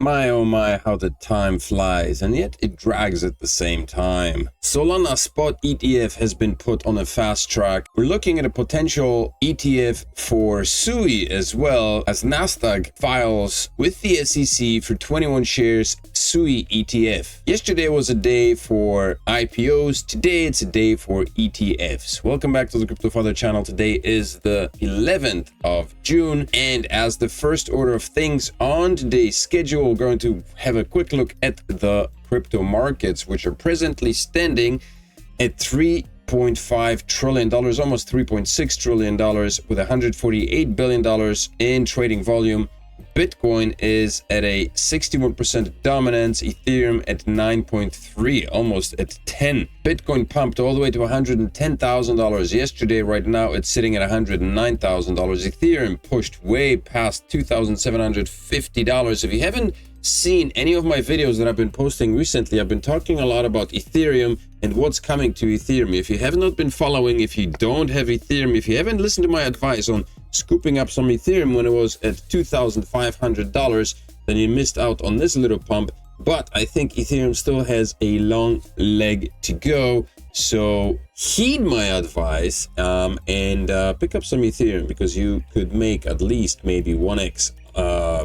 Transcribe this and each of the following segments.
My oh my, how the time flies, and yet it drags at the same time. Solana spot ETF has been put on a fast track. We're looking at a potential ETF for SUI as well, as Nasdaq files with the SEC for 21 shares SUI ETF. Yesterday was a day for IPOs. Today it's a day for ETFs. Welcome back to the Crypto Father channel. Today is the 11th of June, and as the first order of things on today's schedule, we're going to have a quick look at the crypto markets, which are presently standing at $3.5 trillion, almost $3.6 trillion, with $148 billion in trading volume. Bitcoin is at a 61% dominance, Ethereum at 9.3, almost at 10. Bitcoin pumped all the way to $110,000 yesterday. Right now it's sitting at $109,000. Ethereum pushed way past $2,750. If you haven't seen any of my videos that I've been posting recently, I've been talking a lot about Ethereum and what's coming to Ethereum. If you have not been following, if you don't have Ethereum, if you haven't listened to my advice on scooping up some Ethereum when it was at $2,500, then you missed out on this little pump. But I think Ethereum still has a long leg to go. So heed my advice and pick up some Ethereum, because you could make at least maybe 1x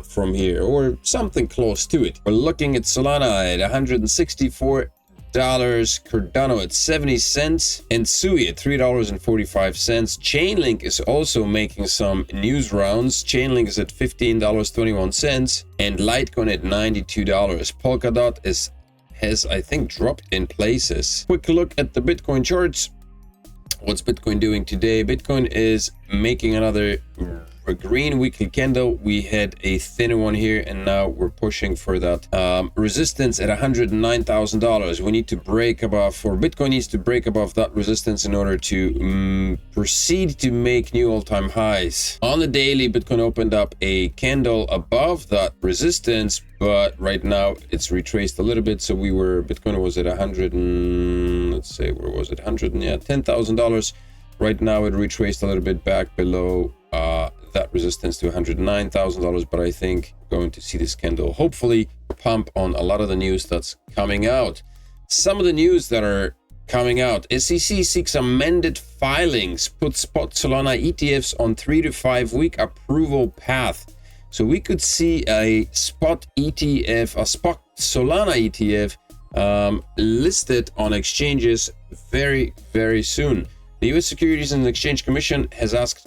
from here, or something close to it. We're looking at Solana at $164, Cardano at 70 cents, and SUI at $3.45. Chainlink is also making some news rounds. Chainlink is at $15.21, and Litecoin at $92. Polkadot has I think dropped in places. Quick look at the Bitcoin charts. What's Bitcoin doing today? Bitcoin is making another green weekly candle. We had a thinner one here, and now we're pushing for that resistance at $109,000. We need to break above, for Bitcoin needs to break above that resistance in order to proceed to make new all-time highs. On the daily, Bitcoin opened up a candle above that resistance, but right now it's retraced a little bit. So Bitcoin was at 100 and let's say, where was it? $10,000. Right now it retraced a little bit back below that resistance to $109,000, but I think we're going to see this candle hopefully pump on a lot of the news that's coming out. Some of the news that are coming out: SEC seeks amended filings, put spot Solana ETFs on 3 to 5 week approval path. So we could see a spot ETF, a spot Solana ETF listed on exchanges very, very soon. The US Securities and Exchange Commission has asked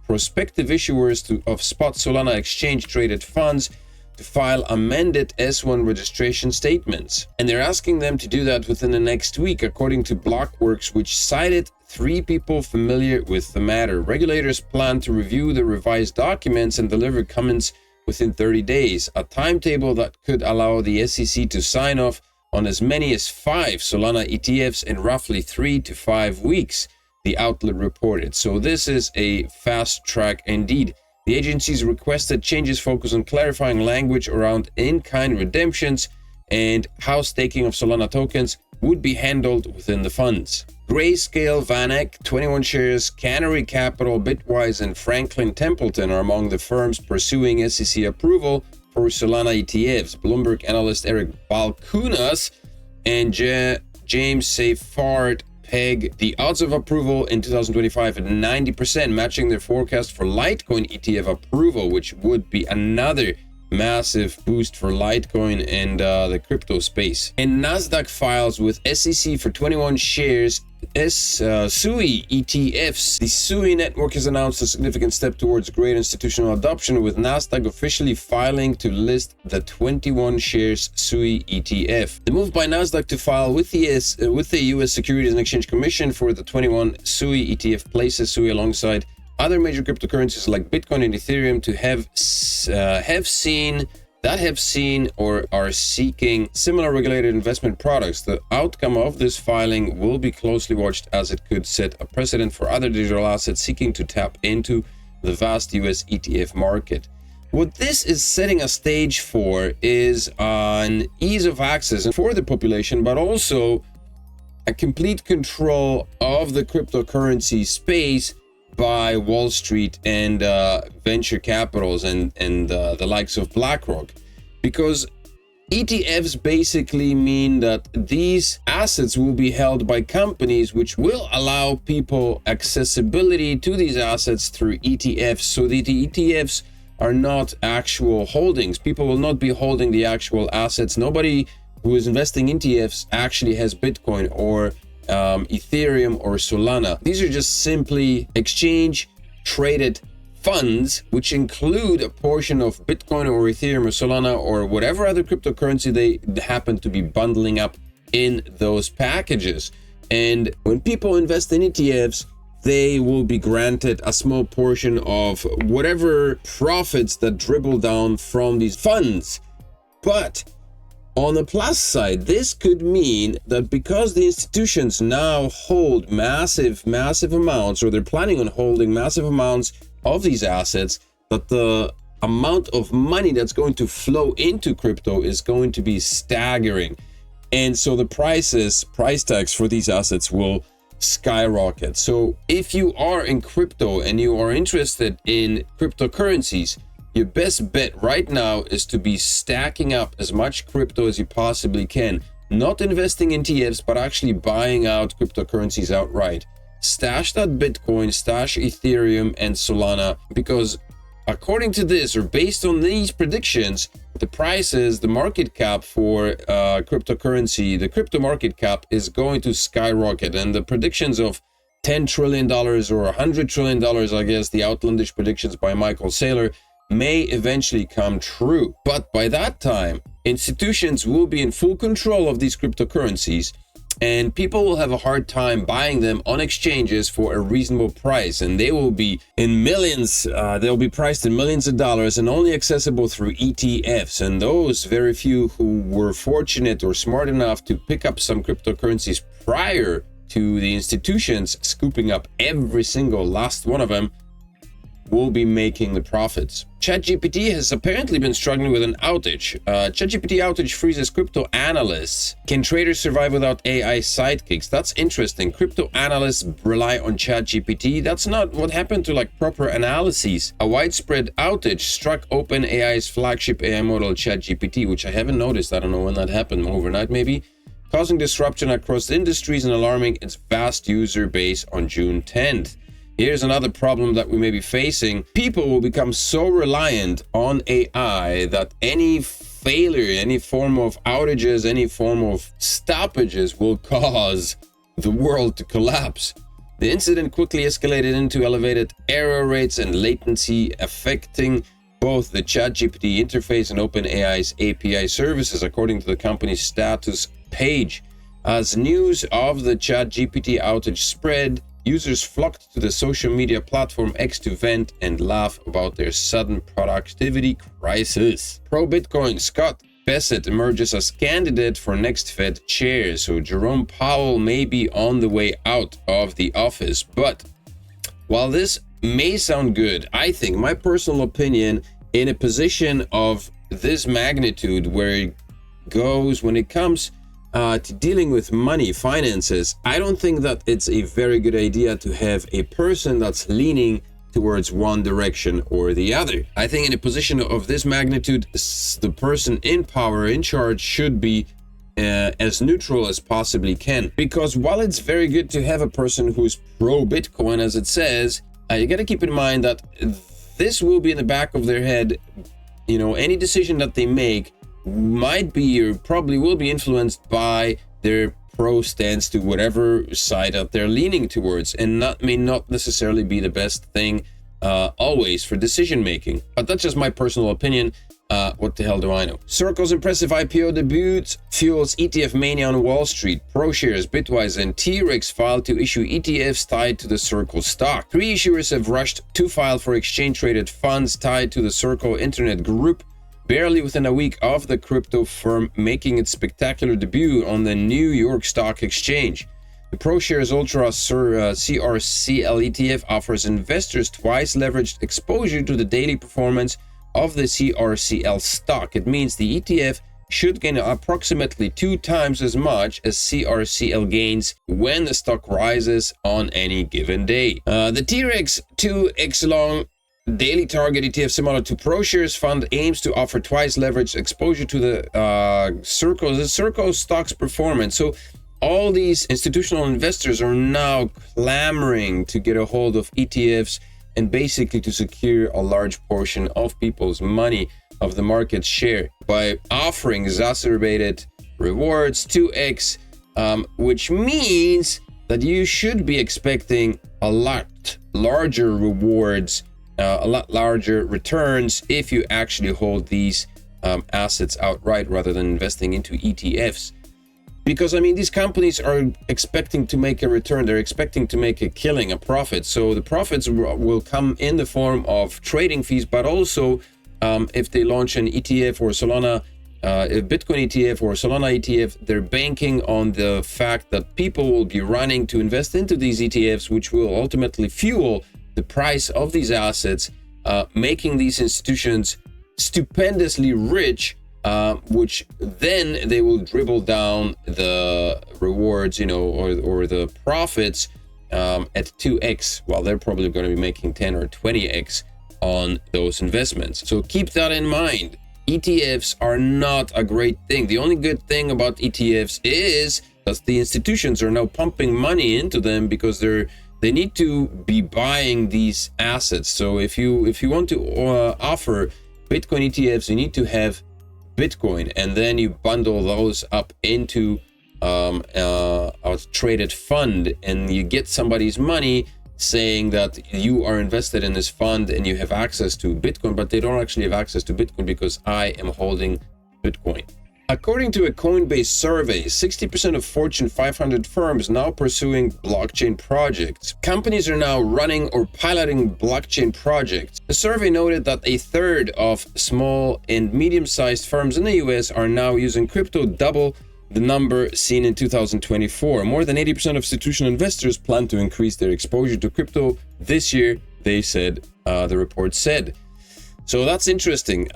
prospective issuers of spot Solana exchange traded funds to file amended S1 registration statements. And they're asking them to do that within the next week, according to Blockworks, which cited 3 people familiar with the matter. Regulators plan to review the revised documents and deliver comments within 30 days, a timetable that could allow the SEC to sign off on as many as 5 Solana ETFs in roughly 3 to 5 weeks, the outlet reported. So this is a fast track indeed. The agency's requested changes focus on clarifying language around in-kind redemptions and how staking of Solana tokens would be handled within the funds. Grayscale, VanEck, 21 shares, Canary Capital, Bitwise, and Franklin Templeton are among the firms pursuing SEC approval for Solana ETFs. Bloomberg analyst Eric Balkunas and James Seyfarth peg the odds of approval in 2025 at 90%, matching their forecast for Litecoin ETF approval, which would be another massive boost for Litecoin and the crypto space. And Nasdaq files with SEC for 21 shares SUI ETFs. The SUI network has announced a significant step towards great institutional adoption, with Nasdaq officially filing to list the 21 shares SUI ETF. The move by Nasdaq to file with the US Securities and Exchange Commission for the 21 SUI ETF places SUI alongside other major cryptocurrencies like Bitcoin and Ethereum to have seen or are seeking similar regulated investment products. The outcome of this filing will be closely watched, as it could set a precedent for other digital assets seeking to tap into the vast US ETF market. What this is setting a stage for is an ease of access for the population, but also a complete control of the cryptocurrency space by Wall Street and venture capitals and the likes of BlackRock. because ETFs basically mean that these assets will be held by companies, which will allow people accessibility to these assets through ETFs. So the ETFs are not actual holdings. People will not be holding the actual assets. Nobody who is investing in ETFs actually has Bitcoin or Ethereum or Solana. These are just simply exchange traded funds, which include a portion of Bitcoin or Ethereum or Solana or whatever other cryptocurrency they happen to be bundling up in those packages. And when people invest in ETFs, they will be granted a small portion of whatever profits that dribble down from these funds. But on the plus side, this could mean that because the institutions now hold massive amounts, or they're planning on holding massive amounts of these assets, that the amount of money that's going to flow into crypto is going to be staggering. And so the price tags for these assets will skyrocket. So if you are in crypto and you are interested in cryptocurrencies, your best bet right now is to be stacking up as much crypto as you possibly can. Not investing in ETFs, but actually buying out cryptocurrencies outright. Stash that Bitcoin, stash Ethereum and Solana, because according to this, or based on these predictions, the market cap for cryptocurrency, the crypto market cap is going to skyrocket. And the predictions of $10 trillion or $100 trillion, I guess, the outlandish predictions by Michael Saylor, may eventually come true. But by that time, institutions will be in full control of these cryptocurrencies, and people will have a hard time buying them on exchanges for a reasonable price, and they will be in millions. They'll be priced in millions of dollars and only accessible through ETFs. And those very few who were fortunate or smart enough to pick up some cryptocurrencies prior to the institutions scooping up every single last one of them will be making the profits. ChatGPT has apparently been struggling with an outage. ChatGPT outage freezes crypto analysts. Can traders survive without AI sidekicks? That's interesting. Crypto analysts rely on ChatGPT. That's not what happened to proper analyses. A widespread outage struck OpenAI's flagship AI model ChatGPT, which I haven't noticed. I don't know when that happened, overnight maybe, causing disruption across industries and alarming its vast user base on June 10th. Here's another problem that we may be facing. People will become so reliant on AI that any failure, any form of outages, any form of stoppages will cause the world to collapse. The incident quickly escalated into elevated error rates and latency, affecting both the ChatGPT interface and OpenAI's API services, according to the company's status page. As news of the ChatGPT outage spread, users flocked to the social media platform X to vent and laugh about their sudden productivity crisis. Pro-Bitcoin Scott Bessent emerges as candidate for next Fed chair. So Jerome Powell may be on the way out of the office. But while this may sound good, I think, my personal opinion, in a position of this magnitude where it goes when it comes to dealing with money, finances, I don't think that it's a very good idea to have a person that's leaning towards one direction or the other. I think in a position of this magnitude, the person in power, in charge, should be as neutral as possibly can. Because while it's very good to have a person who's pro-Bitcoin, as it says, you got to keep in mind that this will be in the back of their head. Any decision that they make might be or probably will be influenced by their pro stance to whatever side that they're leaning towards, and that may not necessarily be the best thing always for decision making. But that's just my personal opinion. What the hell do I know? Circle's impressive IPO debut fuels ETF mania on Wall Street. ProShares, Bitwise, and T-Rex filed to issue ETFs tied to the Circle stock. 3 issuers have rushed to file for exchange-traded funds tied to the Circle Internet Group, barely within a week of the crypto firm making its spectacular debut on the New York Stock Exchange. The ProShares Ultra CRCL ETF offers investors twice leveraged exposure to the daily performance of the CRCL stock. It means the ETF should gain approximately 2 times as much as CRCL gains when the stock rises on any given day. The T-Rex 2x long daily target ETF similar to ProShares fund aims to offer twice leveraged exposure to the Circle stocks performance. So all these institutional investors are now clamoring to get a hold of ETFs and basically to secure a large portion of people's money, of the market share, by offering exacerbated rewards, 2x, which means that you should be expecting a lot larger rewards, a lot larger returns if you actually hold these assets outright rather than investing into ETFs. Because, I mean, these companies are expecting to make a return. They're expecting to make a killing, a profit. So the profits will come in the form of trading fees, but also if they launch an ETF or Solana, a Bitcoin ETF or Solana ETF, they're banking on the fact that people will be running to invest into these ETFs, which will ultimately fuel the price of these assets, making these institutions stupendously rich, which then they will dribble down the rewards, or the profits at 2x, while they're probably going to be making 10 or 20x on those investments. So keep that in mind. ETFs are not a great thing. The only good thing about ETFs is that the institutions are now pumping money into them because they need to be buying these assets. So if you want to offer Bitcoin ETFs, you need to have Bitcoin, and then you bundle those up into a traded fund, and you get somebody's money saying that you are invested in this fund and you have access to Bitcoin, but they don't actually have access to Bitcoin because I am holding Bitcoin. According to a Coinbase survey, 60% of Fortune 500 firms now pursuing blockchain projects. Companies are now running or piloting blockchain projects. The survey noted that a third of small and medium-sized firms in the US are now using crypto, double the number seen in 2024. More than 80% of institutional investors plan to increase their exposure to crypto this year, they said, the report said. So that's interesting.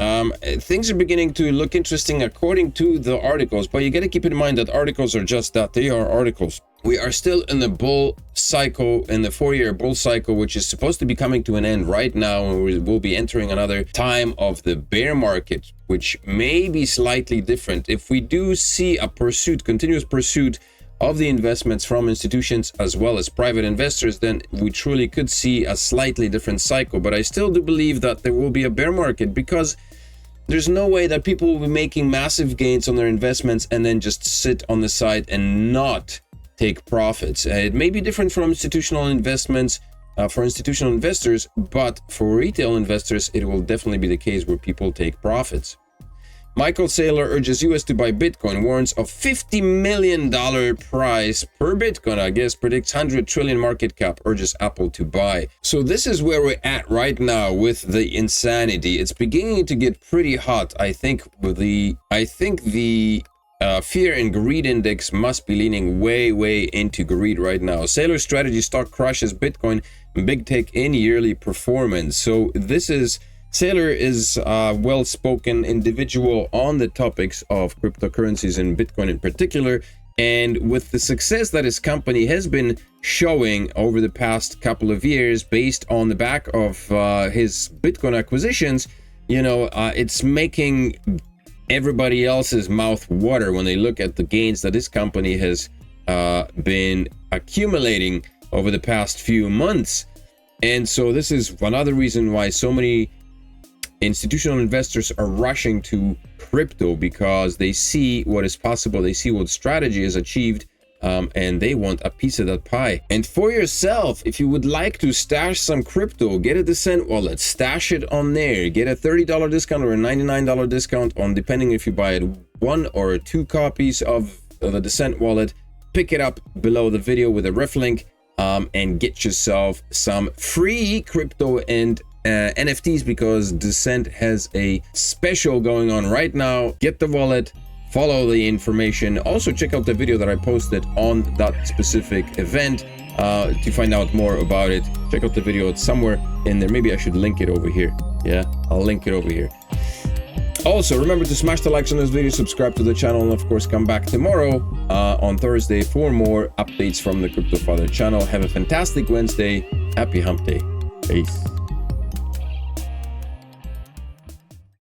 Things are beginning to look interesting according to the articles, but you got to keep in mind that articles are just that. They are articles. We are still in the bull cycle, in the 4-year bull cycle, which is supposed to be coming to an end right now, and we will be entering another time of the bear market, which may be slightly different. If we do see a continuous pursuit of the investments from institutions as well as private investors, then we truly could see a slightly different cycle. But I still do believe that there will be a bear market, because there's no way that people will be making massive gains on their investments and then just sit on the side and not take profits. It may be different from institutional investments for institutional investors, but for retail investors, it will definitely be the case where people take profits. Michael Saylor urges US to buy Bitcoin, warns of $50 million price per Bitcoin. I guess predicts 100 trillion market cap, urges Apple to buy. So this is where we're at right now with the insanity. It's beginning to get pretty hot. I think the fear and greed index must be leaning way into greed right now. Saylor's strategy stock crushes Bitcoin and big tech in yearly performance. So Saylor is a well-spoken individual on the topics of cryptocurrencies and Bitcoin in particular. And with the success that his company has been showing over the past couple of years based on the back of his Bitcoin acquisitions, it's making everybody else's mouth water when they look at the gains that this company has been accumulating over the past few months. And so this is another reason why so many institutional investors are rushing to crypto, because they see what is possible, they see what strategy is achieved, and they want a piece of that pie. And for yourself, if you would like to stash some crypto, get a Descent wallet, stash it on there, get a $30 discount or a $99 discount on, depending if you buy it 1 or 2 copies of the Descent wallet. Pick it up below the video with a ref link, and get yourself some free crypto and NFTs, because Descent has a special going on right now. Get the wallet, follow the information. Also check out the video that I posted on that specific event to find out more about it. Check out the video, it's somewhere in there. Maybe I should link it over here. Yeah, I'll link it over here. Also, remember to smash the likes on this video, subscribe to the channel, and of course come back tomorrow on Thursday for more updates from the Crypto Father channel. Have a fantastic Wednesday. Happy hump day. Peace.